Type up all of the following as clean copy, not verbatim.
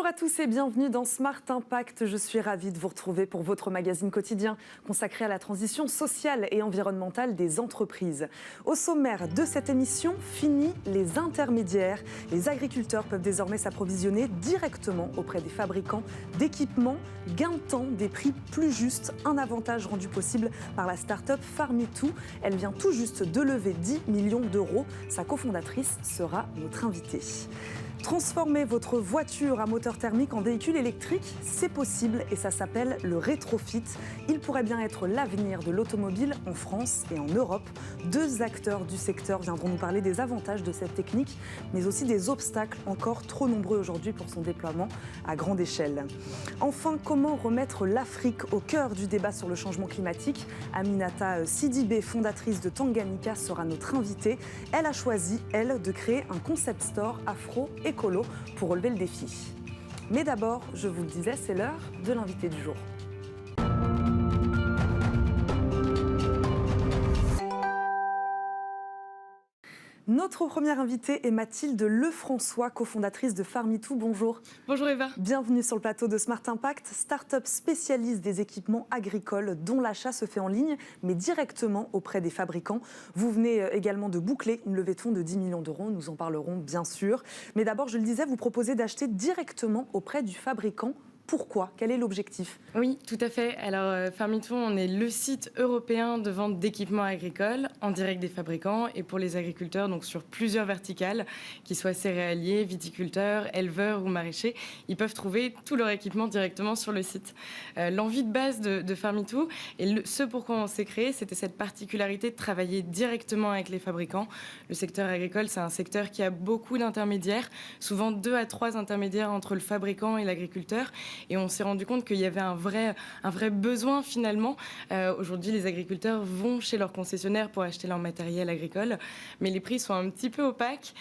Bonjour à tous et bienvenue dans Smart Impact. Je suis ravie de vous retrouver pour votre magazine quotidien consacré à la transition sociale et environnementale des entreprises. Au sommaire de cette émission, fini les intermédiaires. Les agriculteurs peuvent désormais s'approvisionner directement auprès des fabricants d'équipements, gain de temps, des prix plus justes, un avantage rendu possible par la start-up Farm-it-to. Elle vient tout juste de lever 10 millions d'euros. Sa cofondatrice sera notre invitée. Transformer votre voiture à moteur thermique en véhicule électrique, c'est possible et ça s'appelle le rétrofit. Il pourrait bien être l'avenir de l'automobile en France et en Europe. Deux acteurs du secteur viendront nous parler des avantages de cette technique, mais aussi des obstacles encore trop nombreux aujourd'hui pour son déploiement à grande échelle. Enfin, comment remettre l'Afrique au cœur du débat sur le changement climatique? Aminata Sidibé, fondatrice de Tanganyika, sera notre invitée. Elle a choisi, elle, de créer un concept store afro-écolo pour relever le défi. Mais d'abord, je vous le disais, c'est l'heure de l'invité du jour. Notre première invitée est Mathilde Lefrançois, cofondatrice de Farm-it-to. Bonjour. Bonjour Eva. Bienvenue sur le plateau de Smart Impact, start-up spécialiste des équipements agricoles dont l'achat se fait en ligne, mais directement auprès des fabricants. Vous venez également de boucler une levée de fonds de 10 millions d'euros, nous en parlerons bien sûr. Mais d'abord, je le disais, vous proposez d'acheter directement auprès du fabricant. Pourquoi? Quel est l'objectif? Oui, tout à fait. Alors, Farm-it-to, on est le site européen de vente d'équipements agricoles en direct des fabricants et pour les agriculteurs, donc sur plusieurs verticales, qu'ils soient céréaliers, viticulteurs, éleveurs ou maraîchers, ils peuvent trouver tout leur équipement directement sur le site. L'envie de base de Farm-it-to et ce pourquoi on s'est créé, c'était cette particularité de travailler directement avec les fabricants. Le secteur agricole, c'est un secteur qui a beaucoup d'intermédiaires, souvent 2 à 3 intermédiaires entre le fabricant et l'agriculteur. Et on s'est rendu compte qu'il y avait un vrai besoin finalement. Aujourd'hui, les agriculteurs vont chez leurs concessionnaires pour acheter leur matériel agricole, mais les prix sont un petit peu opaques.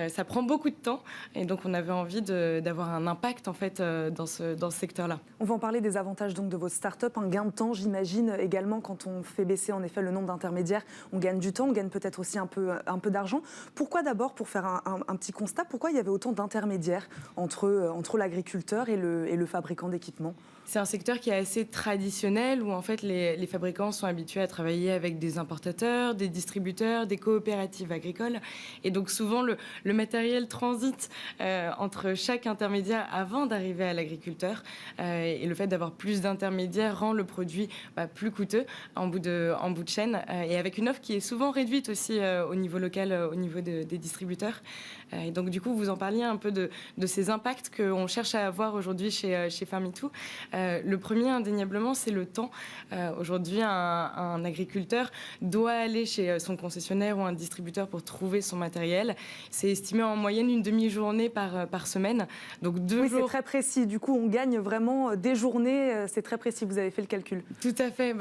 Ça prend beaucoup de temps, et donc on avait envie d'avoir un impact en fait dans ce secteur-là. On va en parler des avantages donc de votre start-up, un gain de temps, j'imagine également quand on fait baisser en effet le nombre d'intermédiaires, on gagne du temps, on gagne peut-être aussi un peu d'argent. Pourquoi d'abord, pour faire un petit constat, pourquoi il y avait autant d'intermédiaires entre l'agriculteur et le fabricant d'équipements? C'est un secteur qui est assez traditionnel où en fait les fabricants sont habitués à travailler avec des importateurs, des distributeurs, des coopératives agricoles et donc souvent le matériel transite entre chaque intermédiaire avant d'arriver à l'agriculteur et le fait d'avoir plus d'intermédiaires rend le produit plus coûteux en bout de chaîne et avec une offre qui est souvent réduite aussi au niveau local, au niveau des distributeurs. Et donc du coup vous en parliez un peu de ces impacts qu'on cherche à avoir aujourd'hui chez Farm-it-to. Le premier, indéniablement, c'est le temps. Aujourd'hui, un agriculteur doit aller chez son concessionnaire ou un distributeur pour trouver son matériel. C'est estimé en moyenne une demi-journée par semaine. Donc deux jours. C'est très précis. Du coup, on gagne vraiment des journées. C'est très précis. Vous avez fait le calcul. Tout à fait.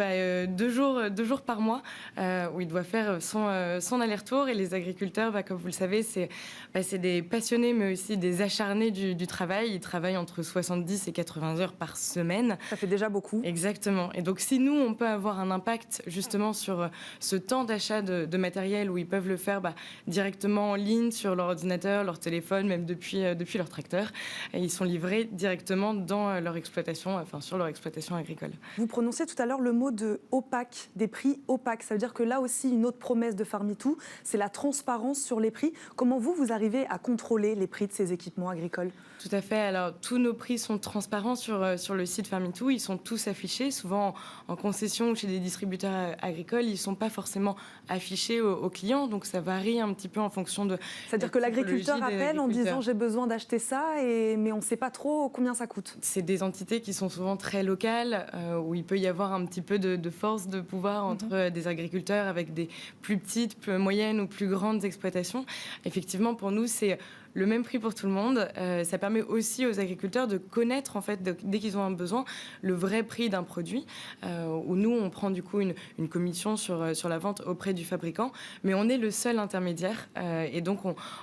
2 jours par mois où il doit faire son aller-retour. Et les agriculteurs, comme vous le savez, c'est des passionnés, mais aussi des acharnés du travail. Ils travaillent entre 70 et 80 heures par semaine. Ça fait déjà beaucoup. Exactement. Et donc, si nous, on peut avoir un impact justement sur ce temps d'achat de matériel où ils peuvent le faire directement en ligne sur leur ordinateur, leur téléphone, même depuis leur tracteur, et ils sont livrés directement dans leur exploitation, sur leur exploitation agricole. Vous prononcez tout à l'heure le mot de opaque, des prix opaques. Ça veut dire que là aussi, une autre promesse de Farm-it-to, c'est la transparence sur les prix. Comment vous arrivez à contrôler les prix de ces équipements agricoles? Tout à fait. Alors, tous nos prix sont transparents sur le site Farm-it-to. Ils sont tous affichés, souvent en concession ou chez des distributeurs agricoles. Ils ne sont pas forcément affichés aux clients, donc ça varie un petit peu en fonction de... C'est-à-dire que l'agriculteur appelle en disant « j'ai besoin d'acheter ça », mais on ne sait pas trop combien ça coûte. C'est des entités qui sont souvent très locales, où il peut y avoir un petit peu de force de pouvoir entre des agriculteurs avec des plus petites, plus moyennes ou plus grandes exploitations. Effectivement, pour nous, c'est le même prix pour tout le monde. Ça permet aussi aux agriculteurs de connaître, en fait, dès qu'ils ont un besoin, le vrai prix d'un produit, où nous, on prend du coup une commission sur la vente auprès du fabricant, mais on est le seul intermédiaire, et donc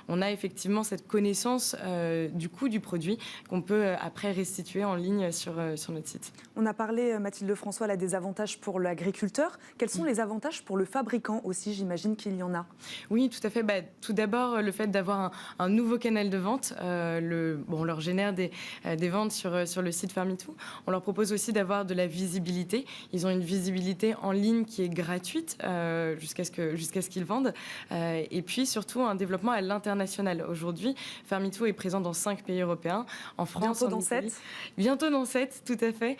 on a effectivement cette connaissance du coût du produit qu'on peut après restituer en ligne sur notre site. On a parlé, Mathilde Lefrançois, là, des avantages pour l'agriculteur. Quels sont les avantages pour le fabricant aussi? J'imagine qu'il y en a. Oui, tout à fait. Tout d'abord, le fait d'avoir un nouveau canal de vente. On leur génère des ventes sur le site Farmitou. On leur propose aussi d'avoir de la visibilité. Ils ont une visibilité en ligne qui est gratuite jusqu'à ce qu'ils vendent. Et puis surtout un développement à l'international. Aujourd'hui, Farmitou est présent dans 5 pays européens. En France, bientôt dans 7. Bientôt dans 7, tout à fait.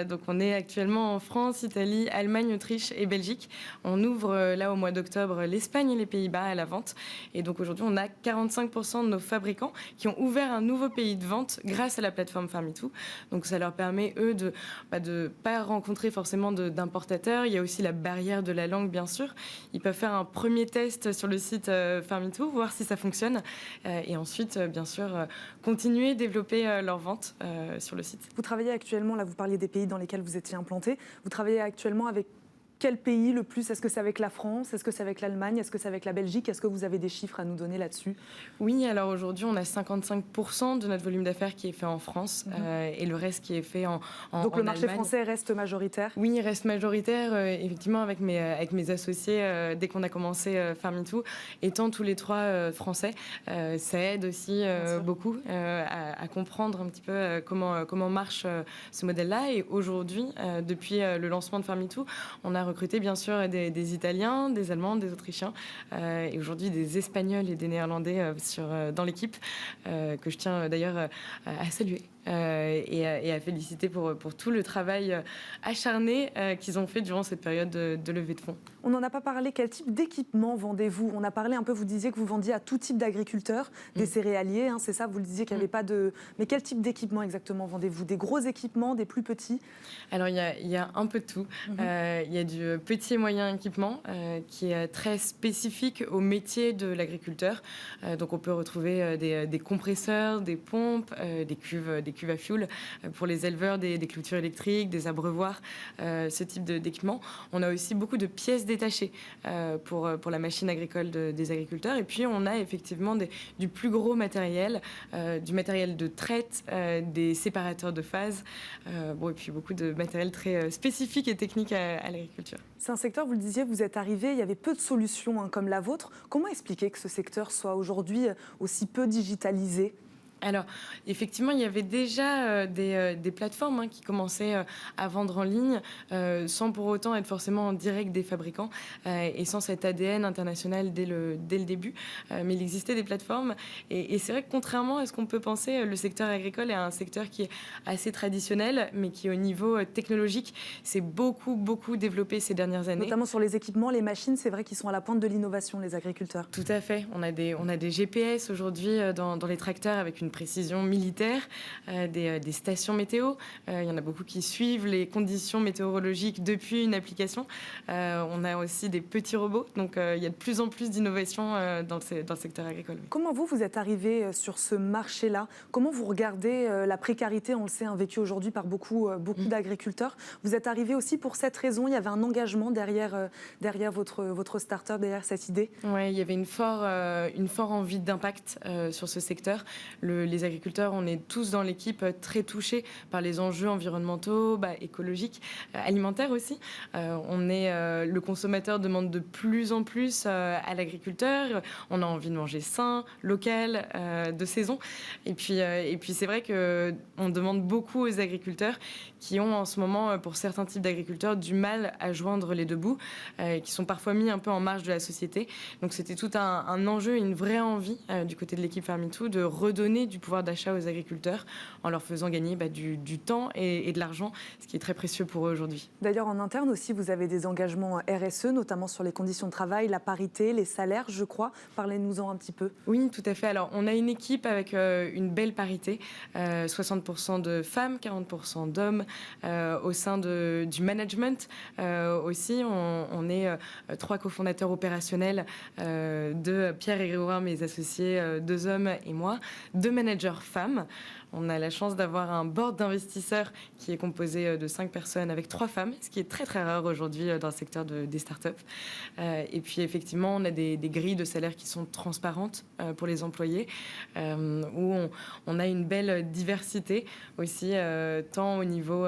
Donc on est actuellement en France, Italie, Allemagne, Autriche et Belgique. On ouvre là au mois d'octobre l'Espagne et les Pays-Bas à la vente. Et donc aujourd'hui, on a 45% de nos fabricants qui ont ouvert un nouveau pays de vente grâce à la plateforme Farmitou. Donc ça leur permet, eux, de pas rencontrer forcément d'importateurs. Il y a aussi la barrière de la langue, bien sûr. Ils peuvent faire un premier test sur le site Farmitou, voir si ça fonctionne. Et ensuite, bien sûr, continuer, développer leur vente sur le site. Vous travaillez actuellement, là vous parliez des pays dans lesquels vous étiez implanté, vous travaillez actuellement avec quel pays le plus? Est-ce que c'est avec la France? Est-ce que c'est avec l'Allemagne? Est-ce que c'est avec la Belgique? Est-ce que vous avez des chiffres à nous donner là-dessus? Oui, alors aujourd'hui, on a 55% de notre volume d'affaires qui est fait en France et le reste qui est fait en Donc le marché Allemagne. Français reste majoritaire? Oui, il reste majoritaire. Effectivement, avec mes associés, dès qu'on a commencé Farmitou, étant tous les 3 français, ça aide aussi beaucoup à comprendre un petit peu comment marche ce modèle-là. Et aujourd'hui, depuis le lancement de Farmitou, on a recruté bien sûr des Italiens, des Allemands, des Autrichiens et aujourd'hui des Espagnols et des Néerlandais dans l'équipe que je tiens d'ailleurs à saluer. Et à féliciter pour tout le travail acharné qu'ils ont fait durant cette période de levée de fonds. On n'en a pas parlé. Quel type d'équipement vendez-vous? On a parlé un peu, vous disiez que vous vendiez à tout type d'agriculteurs, des céréaliers, c'est ça, vous le disiez qu'il n'y avait pas de... Mais quel type d'équipement exactement vendez-vous? Des gros équipements, des plus petits? Alors il y a un peu de tout. Il y a du petit et moyen équipement qui est très spécifique au métier de l'agriculteur. Donc on peut retrouver des compresseurs, des pompes, des cuves à fioul pour les éleveurs, des clôtures électriques, des abreuvoirs, ce type d'équipement. On a aussi beaucoup de pièces détachées pour la machine agricole des agriculteurs. Et puis on a effectivement du plus gros matériel, du matériel de traite, des séparateurs de phase, et puis beaucoup de matériel très spécifique et technique à l'agriculture. C'est un secteur, vous le disiez, vous êtes arrivé, il y avait peu de solutions comme la vôtre. Comment expliquer que ce secteur soit aujourd'hui aussi peu digitalisé ? Alors, effectivement, il y avait déjà des plateformes qui commençaient à vendre en ligne sans pour autant être forcément en direct des fabricants et sans cet ADN international dès le début. Mais il existait des plateformes et c'est vrai que contrairement à ce qu'on peut penser, le secteur agricole est un secteur qui est assez traditionnel, mais qui au niveau technologique s'est beaucoup développé ces dernières années. Notamment sur les équipements, les machines, c'est vrai qu'ils sont à la pointe de l'innovation, les agriculteurs. Tout à fait. On a des GPS aujourd'hui dans les tracteurs avec une précision militaire, des stations météo. Il y en a beaucoup qui suivent les conditions météorologiques depuis une application. On a aussi des petits robots. Donc, il y a de plus en plus d'innovation dans le secteur agricole. Comment vous êtes arrivé sur ce marché-là? Comment vous regardez la précarité, on le sait, vécue aujourd'hui par beaucoup d'agriculteurs? Vous êtes arrivé aussi pour cette raison? Il y avait un engagement derrière votre start-up, derrière cette idée? Oui, il y avait une forte envie d'impact sur ce secteur. Les agriculteurs, on est tous dans l'équipe très touchés par les enjeux environnementaux, écologiques, alimentaires aussi. Le consommateur demande de plus en plus à l'agriculteur. On a envie de manger sain, local, de saison. Et puis c'est vrai qu'on demande beaucoup aux agriculteurs qui ont en ce moment, pour certains types d'agriculteurs, du mal à joindre les deux bouts, qui sont parfois mis un peu en marge de la société. Donc c'était tout un enjeu, une vraie envie du côté de l'équipe Farmitou de redonner du pouvoir d'achat aux agriculteurs en leur faisant gagner du temps et de l'argent, ce qui est très précieux pour eux aujourd'hui. D'ailleurs, en interne aussi, vous avez des engagements RSE, notamment sur les conditions de travail, la parité, les salaires, je crois. Parlez-nous-en un petit peu. Oui, tout à fait. Alors, on a une équipe avec une belle parité, 60% de femmes, 40% d'hommes. Au sein du management aussi, on est 3 cofondateurs opérationnels, 2 Pierre et Grégoire, mes associés, 2 hommes et moi, 2 managers femmes. On a la chance d'avoir un board d'investisseurs qui est composé de 5 personnes avec 3 femmes, ce qui est très très rare aujourd'hui dans le secteur des startups. Et puis effectivement, on a des grilles de salaire qui sont transparentes pour les employés, où on a une belle diversité aussi, tant au niveau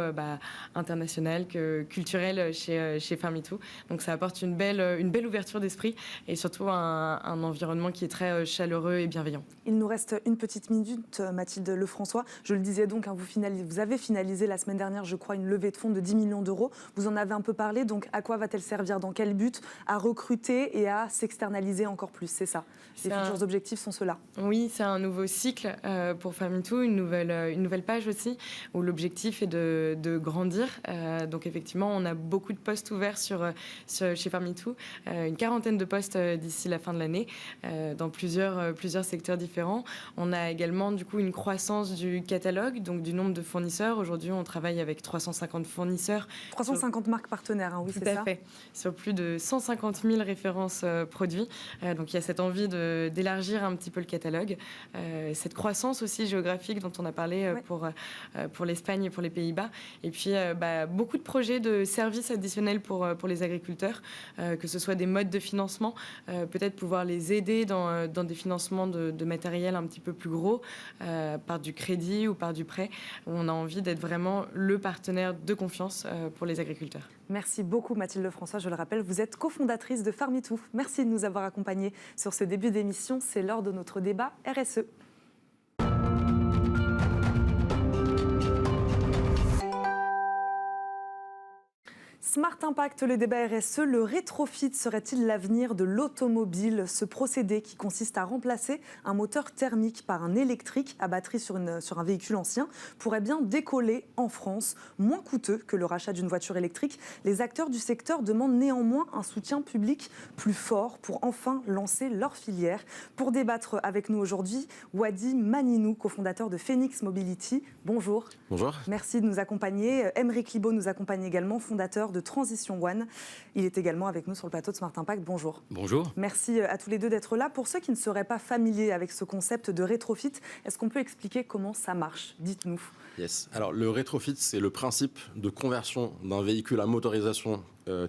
international que culturel chez Farmitou. Donc ça apporte une belle ouverture d'esprit et surtout un environnement qui est très chaleureux et bienveillant. Il nous reste une petite minute, Mathilde Lefrançois. Je le disais donc, vous avez finalisé la semaine dernière, je crois, une levée de fonds de 10 millions d'euros. Vous en avez un peu parlé, donc à quoi va-t-elle servir? Dans quel but? À recruter et à s'externaliser encore plus, c'est ça? Les futurs objectifs sont ceux-là. Oui, c'est un nouveau cycle pour Farmitou, une nouvelle page aussi, où l'objectif est de grandir. Donc effectivement, on a beaucoup de postes ouverts chez Farmitou, une quarantaine de postes d'ici la fin de l'année, dans plusieurs secteurs différents. On a également du coup une croissance du catalogue, donc du nombre de fournisseurs. Aujourd'hui, on travaille avec 350 fournisseurs. 350 marques partenaires, hein, oui, c'est ça. Tout à fait. Sur plus de 150 000 références produits. Donc il y a cette envie d'élargir un petit peu le catalogue. Cette croissance aussi géographique dont on a parlé pour l'Espagne et pour les Pays-Bas. Et puis beaucoup de projets de services additionnels pour les agriculteurs, que ce soit des modes de financement, peut-être pouvoir les aider dans des financements de matériel un petit peu plus gros, par du crédit ou par du prêt, où on a envie d'être vraiment le partenaire de confiance pour les agriculteurs. Merci beaucoup Mathilde Lefrançois, je le rappelle, vous êtes cofondatrice de Farmitou. Merci de nous avoir accompagnés sur ce début d'émission, c'est l'heure de notre débat RSE. Smart Impact, le débat RSE, le rétrofit serait-il l'avenir de l'automobile? Ce procédé qui consiste à remplacer un moteur thermique par un électrique à batterie sur un véhicule ancien pourrait bien décoller en France, moins coûteux que le rachat d'une voiture électrique. Les acteurs du secteur demandent néanmoins un soutien public plus fort pour enfin lancer leur filière. Pour débattre avec nous aujourd'hui, Wadi Maninou, cofondateur de Phoenix Mobility. Bonjour. Bonjour. Merci de nous accompagner. Aymeric Libaud nous accompagne également, fondateur de Transition One. Il est également avec nous sur le plateau de Smart Impact. Bonjour. Bonjour. Merci à tous les deux d'être là. Pour ceux qui ne seraient pas familiers avec ce concept de rétrofit, est-ce qu'on peut expliquer comment ça marche? Dites-nous. Yes. Alors le rétrofit, c'est le principe de conversion d'un véhicule à motorisation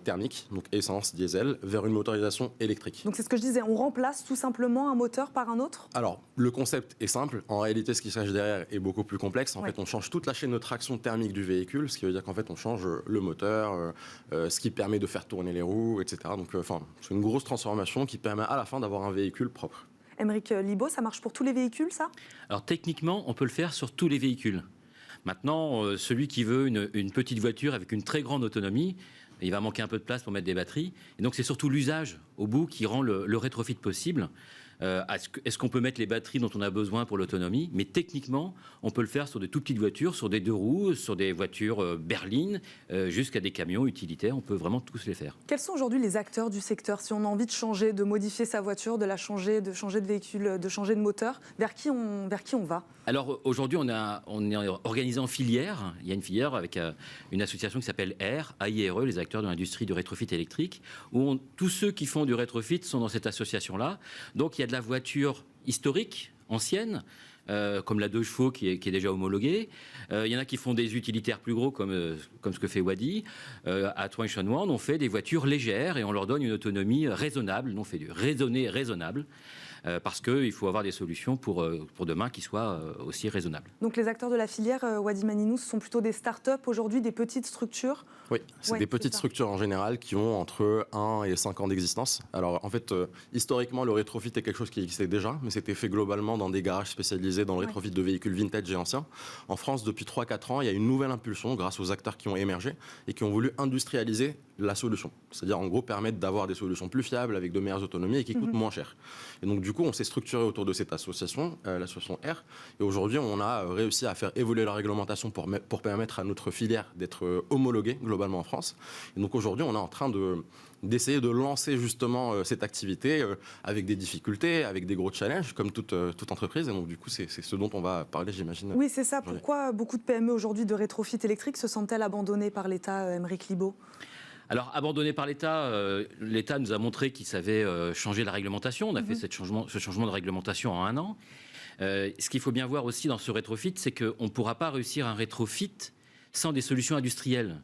thermique, donc essence, diesel, vers une motorisation électrique. Donc c'est ce que je disais, on remplace tout simplement un moteur par un autre? Alors le concept est simple, en réalité ce qui se cache derrière est beaucoup plus complexe. En fait on change toute la chaîne de traction thermique du véhicule, ce qui veut dire qu'en fait on change le moteur, ce qui permet de faire tourner les roues, etc. Donc c'est une grosse transformation qui permet à la fin d'avoir un véhicule propre. Aymeric Libaud, ça marche pour tous les véhicules ça? Alors techniquement on peut le faire sur tous les véhicules. Maintenant, celui qui veut une petite voiture avec une très grande autonomie, il va manquer un peu de place pour mettre des batteries. Et donc, c'est surtout l'usage au bout qui rend le rétrofit possible. Est-ce qu'on peut mettre les batteries dont on a besoin pour l'autonomie? Mais techniquement, on peut le faire sur de toutes petites voitures, sur des 2 roues, sur des voitures berlines, jusqu'à des camions utilitaires. On peut vraiment tous les faire. Quels sont aujourd'hui les acteurs du secteur? Si on a envie de changer, de modifier sa voiture, de changer de véhicule, de changer de moteur, vers qui on va? Alors aujourd'hui, on est organisé en filière. Il y a une filière avec une association qui s'appelle AIRE, les acteurs de l'industrie du rétrofit électrique, où tous ceux qui font du rétrofit sont dans cette association-là. Donc il y a de la voiture historique, ancienne, comme la 2 chevaux qui est déjà homologuée. Il y en a qui font des utilitaires plus gros, comme ce que fait Wadi. À Transition One, on fait des voitures légères et on leur donne une autonomie raisonnable. On fait du raisonnable. Parce qu'il faut avoir des solutions pour demain qui soient aussi raisonnables. Donc les acteurs de la filière, Wadi Maninou, ce sont plutôt des start-up aujourd'hui, des petites structures? Oui, c'est des petites structures en général qui ont entre 1 et 5 ans d'existence. Alors en fait, historiquement, le rétrofit est quelque chose qui existait déjà, mais c'était fait globalement dans des garages spécialisés dans le rétrofit de véhicules vintage et anciens. En France, depuis 3-4 ans, il y a une nouvelle impulsion grâce aux acteurs qui ont émergé et qui ont voulu industrialiser la solution. C'est-à-dire en gros permettre d'avoir des solutions plus fiables avec de meilleures autonomies et qui coûtent moins cher. Et donc du coup, on s'est structuré autour de cette association, l'association R. Et aujourd'hui, on a réussi à faire évoluer la réglementation pour permettre à notre filière d'être homologuée globalement en France. Et donc aujourd'hui, on est en train d'essayer de lancer justement cette activité avec des difficultés, avec des gros challenges, comme toute entreprise. Et donc du coup, c'est ce dont on va parler, j'imagine. Oui, c'est ça. Pourquoi beaucoup de PME aujourd'hui de rétrofit électrique se sentent-elles abandonnées par l'État, Aymeric Libaud? Alors, abandonné par l'État, l'État nous a montré qu'il savait changer la réglementation. On a fait ce changement de réglementation en 1 an. Ce qu'il faut bien voir aussi dans ce rétrofit, c'est qu'on ne pourra pas réussir un rétrofit sans des solutions industrielles.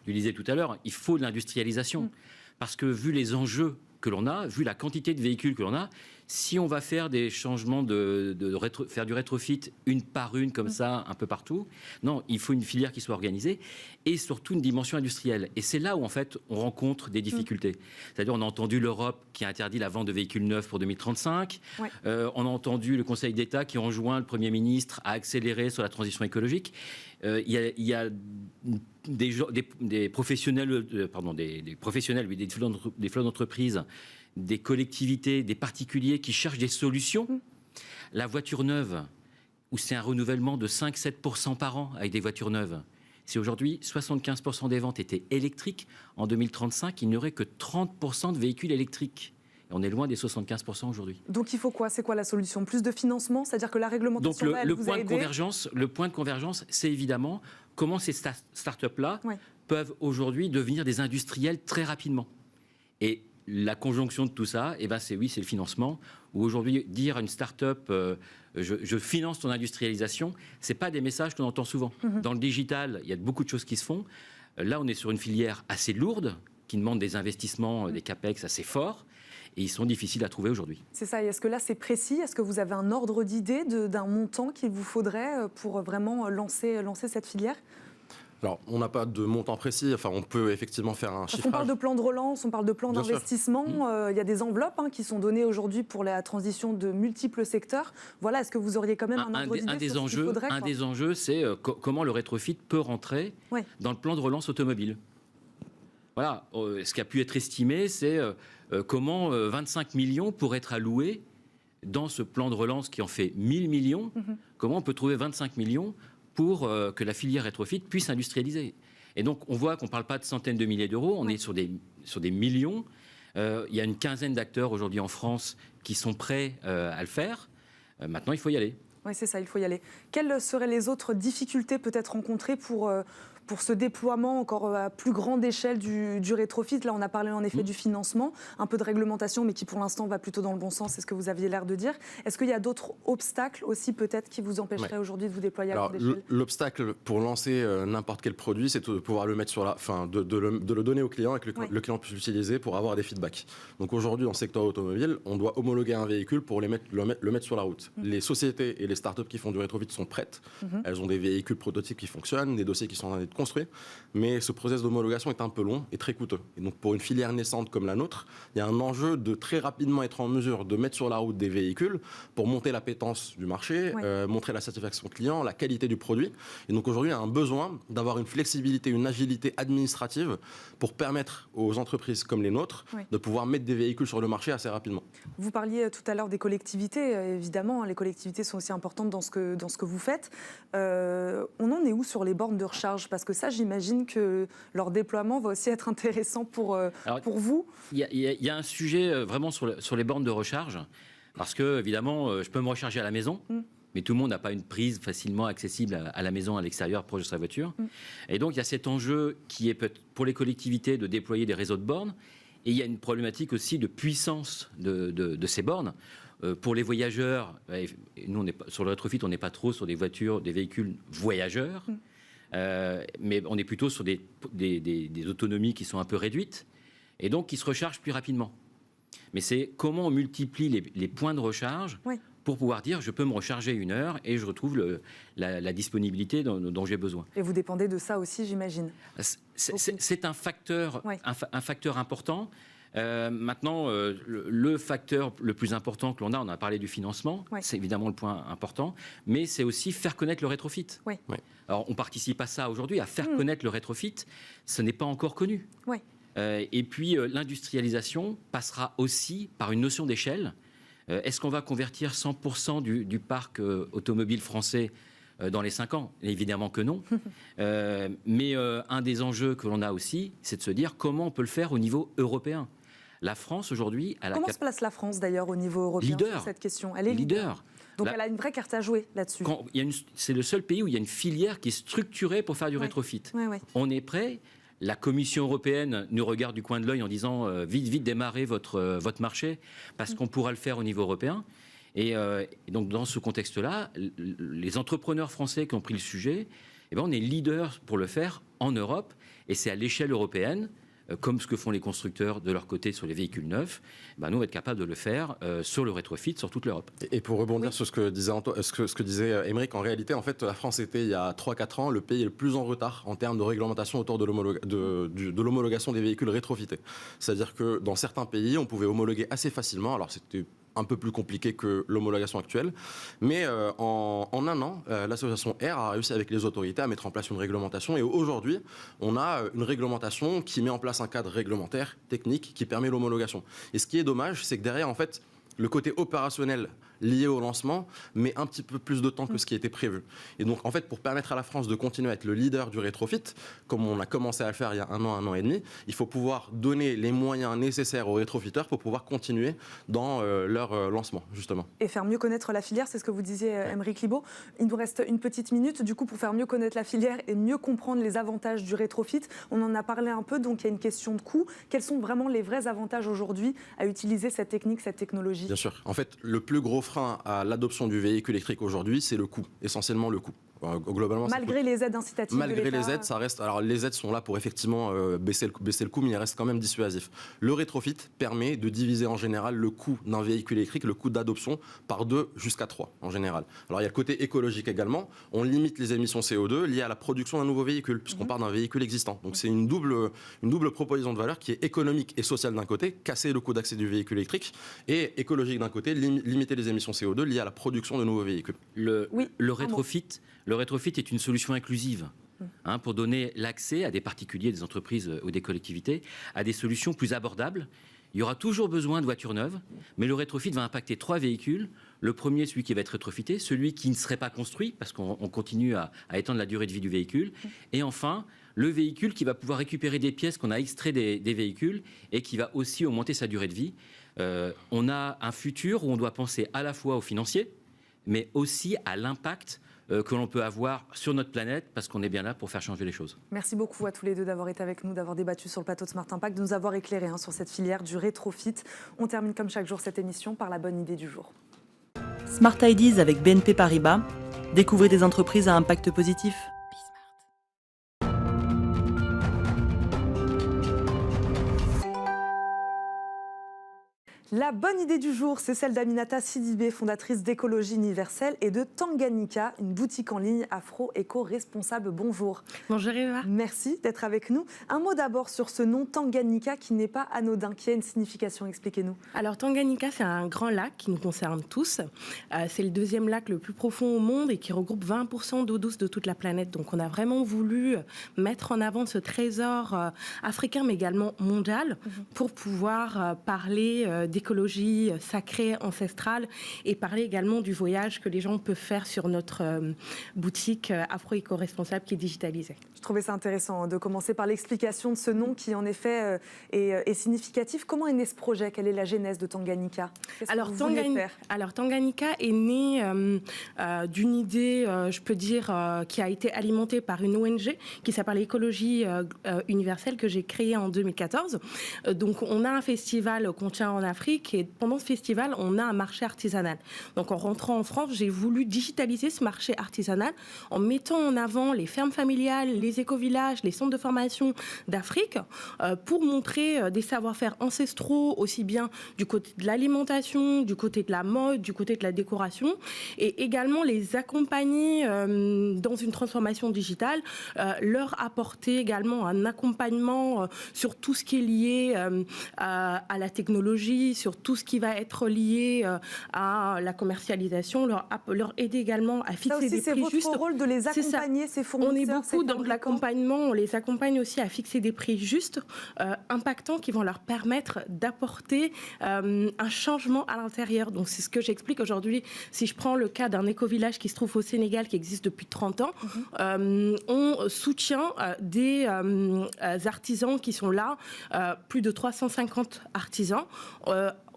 Je le disais tout à l'heure, il faut de l'industrialisation. Parce que vu les enjeux que l'on a, vu la quantité de véhicules que l'on a, si on va faire des changements faire du rétrofit une par une comme ça, un peu partout, non, il faut une filière qui soit organisée et surtout une dimension industrielle. Et c'est là où en fait on rencontre des difficultés. C'est-à-dire on a entendu l'Europe qui a interdit la vente de véhicules neufs pour 2035. Ouais. On a entendu le Conseil d'État qui enjoint le Premier ministre à accélérer sur la transition écologique. Il y a des professionnels, des professionnels, des flots d'entreprises, des collectivités, des particuliers qui cherchent des solutions. La voiture neuve, où c'est un renouvellement de 5-7% par an avec des voitures neuves. Si aujourd'hui 75% des ventes étaient électriques, en 2035, il n'y aurait que 30% de véhicules électriques. Et on est loin des 75% aujourd'hui. Donc il faut quoi? C'est quoi la solution? Plus de financement? C'est-à-dire que la réglementation donc le point de convergence, c'est évidemment comment ces start-up-là peuvent aujourd'hui devenir des industriels très rapidement. Et la conjonction de tout ça, c'est le financement. Où aujourd'hui, dire à une start-up je finance ton industrialisation, ce n'est pas des messages qu'on entend souvent. Dans le digital, il y a beaucoup de choses qui se font. Là, on est sur une filière assez lourde, qui demande des investissements, des capex assez forts. Et ils sont difficiles à trouver aujourd'hui. C'est ça. Et est-ce que là, c'est précis? Est-ce que vous avez un ordre d'idée d'un montant qu'il vous faudrait pour vraiment lancer cette filière? Alors, on n'a pas de montant précis. Enfin, on peut effectivement faire un chiffrage. On parle de plan de relance, on parle de plan d'investissement. Il y a des enveloppes qui sont données aujourd'hui pour la transition de multiples secteurs. Voilà, est-ce que vous auriez quand même un ordre d'idée sur ce qu'il faudrait? Un des enjeux, c'est comment le rétrofit peut rentrer dans le plan de relance automobile. Voilà, ce qui a pu être estimé, c'est comment 25 millions pourraient être alloués dans ce plan de relance qui en fait 1000 millions. Comment on peut trouver 25 millions pour que la filière rétrofit puisse industrialiser. Et donc, on voit qu'on ne parle pas de centaines de milliers d'euros, on est sur des millions. Il y a une quinzaine d'acteurs aujourd'hui en France qui sont prêts à le faire. Maintenant, il faut y aller. Oui, c'est ça, il faut y aller. Quelles seraient les autres difficultés peut-être rencontrées pour ce déploiement encore à plus grande échelle du rétrofit? Là, on a parlé en effet du financement, un peu de réglementation, mais qui pour l'instant va plutôt dans le bon sens, c'est ce que vous aviez l'air de dire. Est-ce qu'il y a d'autres obstacles aussi peut-être qui vous empêcheraient aujourd'hui de vous déployer à grande échelle? L'obstacle pour lancer n'importe quel produit, c'est de pouvoir le mettre de le donner au client et que le client puisse l'utiliser pour avoir des feedbacks. Donc aujourd'hui, dans le secteur automobile, on doit homologuer un véhicule pour le mettre sur la route. Les sociétés et les startups qui font du rétrofit sont prêtes. Elles ont des véhicules prototypes qui fonctionnent, des dossiers qui sont en train d'être construits, mais ce process d'homologation est un peu long et très coûteux. Et donc pour une filière naissante comme la nôtre, il y a un enjeu de très rapidement être en mesure de mettre sur la route des véhicules pour monter l'appétence du marché, montrer la satisfaction client, la qualité du produit. Et donc aujourd'hui, il y a un besoin d'avoir une flexibilité, une agilité administrative pour permettre aux entreprises comme les nôtres de pouvoir mettre des véhicules sur le marché assez rapidement. Vous parliez tout à l'heure des collectivités, évidemment, les collectivités sont aussi importantes dans ce que vous faites. On en est où sur les bornes de recharge? Parce que ça, j'imagine que leur déploiement va aussi être intéressant pour vous. Il y a un sujet vraiment sur les bornes de recharge, parce que, évidemment, je peux me recharger à la maison, mais tout le monde n'a pas une prise facilement accessible à la maison, à l'extérieur, proche de sa voiture. Et donc, il y a cet enjeu qui est pour les collectivités de déployer des réseaux de bornes, et il y a une problématique aussi de puissance de ces bornes. Pour les voyageurs, nous, sur le rétrofit, on n'est pas trop sur des véhicules voyageurs. Mais on est plutôt sur des autonomies qui sont un peu réduites et donc qui se rechargent plus rapidement. Mais c'est comment on multiplie les points de recharge pour pouvoir dire je peux me recharger 1 heure et je retrouve la disponibilité dont j'ai besoin. Et vous dépendez de ça aussi, j'imagine. C'est un facteur important. Maintenant, le facteur le plus important que l'on a, on a parlé du financement, c'est évidemment le point important, mais c'est aussi faire connaître le rétrofit. Alors, on participe à ça aujourd'hui, à faire connaître le rétrofit, ce n'est pas encore connu. Et puis, l'industrialisation passera aussi par une notion d'échelle. Est-ce qu'on va convertir 100% du parc automobile français dans les 5 ans? Évidemment que non. Mais un des enjeux que l'on a aussi, c'est de se dire comment on peut le faire au niveau européen. La France, aujourd'hui... Comment se place la France, d'ailleurs, au niveau européen sur cette question? Elle est leader. Donc elle a une vraie carte à jouer là-dessus. C'est le seul pays où il y a une filière qui est structurée pour faire du rétrofit. On est prêt. La Commission européenne nous regarde du coin de l'œil en disant vite, démarrez votre marché, parce qu'on pourra le faire au niveau européen. Et donc, dans ce contexte-là, les entrepreneurs français qui ont pris le sujet, eh ben, on est leader pour le faire en Europe, et c'est à l'échelle européenne, comme ce que font les constructeurs de leur côté sur les véhicules neufs, ben nous, on va être capable de le faire sur le rétrofit, sur toute l'Europe. Et pour rebondir sur ce que disait Aymeric, en réalité, en fait, la France était, il y a 3-4 ans, le pays le plus en retard en termes de réglementation autour de l'homologation des véhicules rétrofités. C'est-à-dire que dans certains pays, on pouvait homologuer assez facilement, alors c'était un peu plus compliqué que l'homologation actuelle. Mais en un an, l'association R a réussi avec les autorités à mettre en place une réglementation. Et aujourd'hui, on a une réglementation qui met en place un cadre réglementaire, technique, qui permet l'homologation. Et ce qui est dommage, c'est que derrière, en fait, le côté opérationnel lié au lancement met un petit peu plus de temps que ce qui était prévu. Et donc, en fait, pour permettre à la France de continuer à être le leader du rétrofit, comme on a commencé à le faire il y a un an et demi, il faut pouvoir donner les moyens nécessaires aux rétrofiteurs pour pouvoir continuer dans leur lancement, justement. Et faire mieux connaître la filière, c'est ce que vous disiez, Aymeric Libaud. Il nous reste une petite minute, du coup, pour faire mieux connaître la filière et mieux comprendre les avantages du rétrofit. On en a parlé un peu, donc il y a une question de coût. Quels sont vraiment les vrais avantages aujourd'hui à utiliser cette technique, cette technologie ? Bien sûr. En fait, le plus gros frein à l'adoption du véhicule électrique aujourd'hui, c'est le coût, essentiellement le coût. Globalement, malgré les aides incitatives malgré de l'État. les aides, ça reste. Alors les aides sont là pour effectivement baisser le coût, mais il reste quand même dissuasif. Le rétrofit permet de diviser en général le coût d'un véhicule électrique, le coût d'adoption, par 2 jusqu'à 3 en général. Alors il y a le côté écologique également. On limite les émissions CO2 liées à la production d'un nouveau véhicule, puisqu'on part d'un véhicule existant. Donc c'est une double proposition de valeur qui est économique et sociale d'un côté, casser le coût d'accès du véhicule électrique, et écologique d'un côté, limiter les émissions CO2 liées à la production de nouveaux véhicules. Le rétrofit est une solution inclusive pour donner l'accès à des particuliers, des entreprises ou des collectivités à des solutions plus abordables. Il y aura toujours besoin de voitures neuves, mais le rétrofit va impacter 3 véhicules. Le premier, celui qui va être rétrofité, celui qui ne serait pas construit, parce qu'on continue à étendre la durée de vie du véhicule. Et enfin, le véhicule qui va pouvoir récupérer des pièces qu'on a extraites des véhicules et qui va aussi augmenter sa durée de vie. On a un futur où on doit penser à la fois aux financiers, mais aussi à l'impact que l'on peut avoir sur notre planète, parce qu'on est bien là pour faire changer les choses. Merci beaucoup à tous les deux d'avoir été avec nous, d'avoir débattu sur le plateau de Smart Impact, de nous avoir éclairé sur cette filière du rétrofit. On termine comme chaque jour cette émission par la bonne idée du jour. Smart Ideas avec BNP Paribas. Découvrez des entreprises à impact positif. La bonne idée du jour, c'est celle d'Aminata Sidibé, fondatrice d'Écologie Universelle, et de Tanganyika, une boutique en ligne afro-éco-responsable. Bonjour. Bonjour Eva. Merci d'être avec nous. Un mot d'abord sur ce nom Tanganyika qui n'est pas anodin, qui a une signification. Expliquez-nous. Alors Tanganyika, c'est un grand lac qui nous concerne tous. C'est le 2e lac le plus profond au monde et qui regroupe 20% d'eau douce de toute la planète. Donc on a vraiment voulu mettre en avant ce trésor africain, mais également mondial, pour pouvoir parler d'écologie sacrée, ancestrale, et parler également du voyage que les gens peuvent faire sur notre boutique afro-éco-responsable qui est digitalisée. Je trouvais ça intéressant de commencer par l'explication de ce nom qui en effet est significatif. Comment est né ce projet ? Quelle est la genèse de Tanganyika ? Alors Tanganyika est né d'une idée, je peux dire, qui a été alimentée par une ONG qui s'appelle Écologie Universelle, que j'ai créée en 2014. Donc on a un festival qu'on tient en Afrique, et pendant ce festival, on a un marché artisanal. Donc en rentrant en France, j'ai voulu digitaliser ce marché artisanal en mettant en avant les fermes familiales, les éco-villages, les centres de formation d'Afrique, pour montrer des savoir-faire ancestraux, aussi bien du côté de l'alimentation, du côté de la mode, du côté de la décoration, et également les accompagner dans une transformation digitale, leur apporter également un accompagnement sur tout ce qui est lié à la technologie, sur tout ce qui va être lié à la commercialisation, leur aider également à fixer des prix justes. C'est votre rôle de les accompagner, ces fournisseurs. On est beaucoup dans de l'accompagnement, on les accompagne aussi à fixer des prix justes, impactants, qui vont leur permettre d'apporter un changement à l'intérieur. Donc c'est ce que j'explique aujourd'hui. Si je prends le cas d'un éco-village qui se trouve au Sénégal, qui existe depuis 30 ans, on soutient des artisans qui sont là, plus de 350 artisans.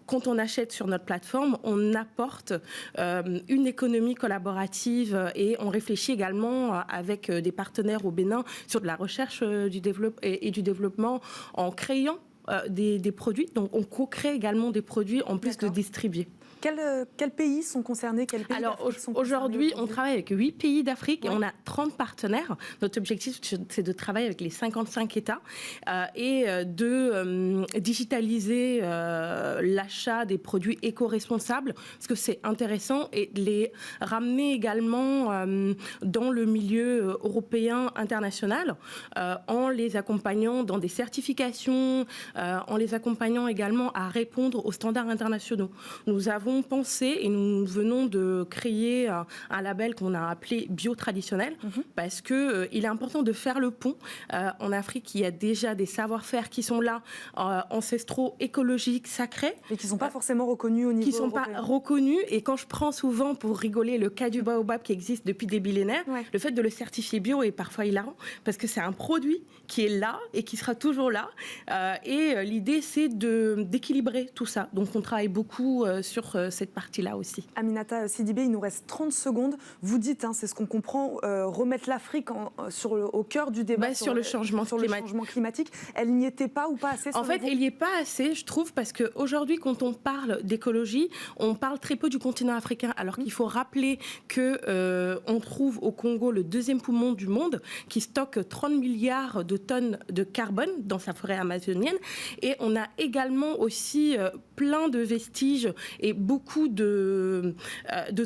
Quand on achète sur notre plateforme, on apporte une économie collaborative et on réfléchit également avec des partenaires au Bénin sur de la recherche du développement en créant des produits. Donc on co-crée également des produits en plus de distribuer. Quels pays sont concernés? Alors aujourd'hui, on travaille avec 8 pays d'Afrique et on a 30 partenaires. Notre objectif, c'est de travailler avec les 55 États et de digitaliser l'achat des produits éco-responsables, parce que c'est intéressant, et de les ramener également dans le milieu européen international en les accompagnant dans des certifications, en les accompagnant également à répondre aux standards internationaux. Nous avons pensé et nous venons de créer un label qu'on a appelé bio-traditionnel parce qu'il est important de faire le pont. En Afrique, il y a déjà des savoir-faire qui sont là, ancestraux, écologiques, sacrés. Et qui ne sont pas forcément reconnus au niveau européen. Qui ne sont pas reconnus. Et quand je prends souvent, pour rigoler, le cas du baobab qui existe depuis des millénaires, le fait de le certifier bio est parfois hilarant parce que c'est un produit qui est là et qui sera toujours là. Et l'idée, c'est d'équilibrer tout ça. Donc, on travaille beaucoup sur cette partie-là aussi. Aminata Sidibé, il nous reste 30 secondes. Vous dites, c'est ce qu'on comprend, remettre l'Afrique au cœur du débat sur le changement climatique. Elle n'y était pas ou pas assez? En fait, elle n'y est pas assez, je trouve, parce qu'aujourd'hui, quand on parle d'écologie, on parle très peu du continent africain, alors qu'il faut rappeler qu'on trouve au Congo le deuxième poumon du monde, qui stocke 30 milliards de tonnes de carbone dans sa forêt amazonienne. Et on a également aussi plein de vestiges et beaucoup de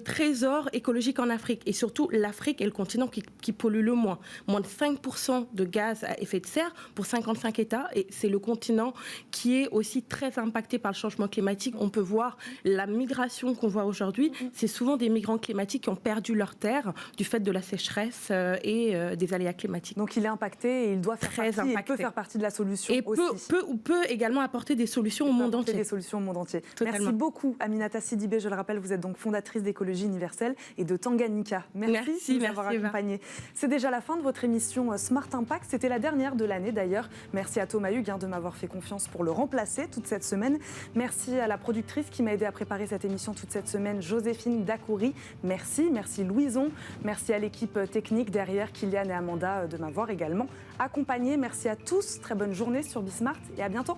trésors écologiques en Afrique. Et surtout, l'Afrique est le continent qui pollue le moins. Moins de 5% de gaz à effet de serre pour 55 États. Et c'est le continent qui est aussi très impacté par le changement climatique. On peut voir la migration qu'on voit aujourd'hui. C'est souvent des migrants climatiques qui ont perdu leur terre du fait de la sécheresse et des aléas climatiques. Donc il est impacté et il doit faire partie, et peut faire partie de la solution et aussi. peut également apporter des solutions au monde entier. Des solutions au monde entier. Totalement. Merci beaucoup Aminata Sidibé. Je le rappelle, vous êtes donc fondatrice d'Écologie Universelle et de Tanganyika. Merci de nous avoir accompagnés. C'est déjà la fin de votre émission Smart Impact. C'était la dernière de l'année d'ailleurs. Merci à Thomas Hugues de m'avoir fait confiance pour le remplacer toute cette semaine. Merci à la productrice qui m'a aidé à préparer cette émission toute cette semaine, Joséphine Dacoury. Merci Louison. Merci à l'équipe technique derrière, Kylian et Amanda, de m'avoir également accompagnée. Merci à tous. Très bonne journée sur Bismart et à bientôt.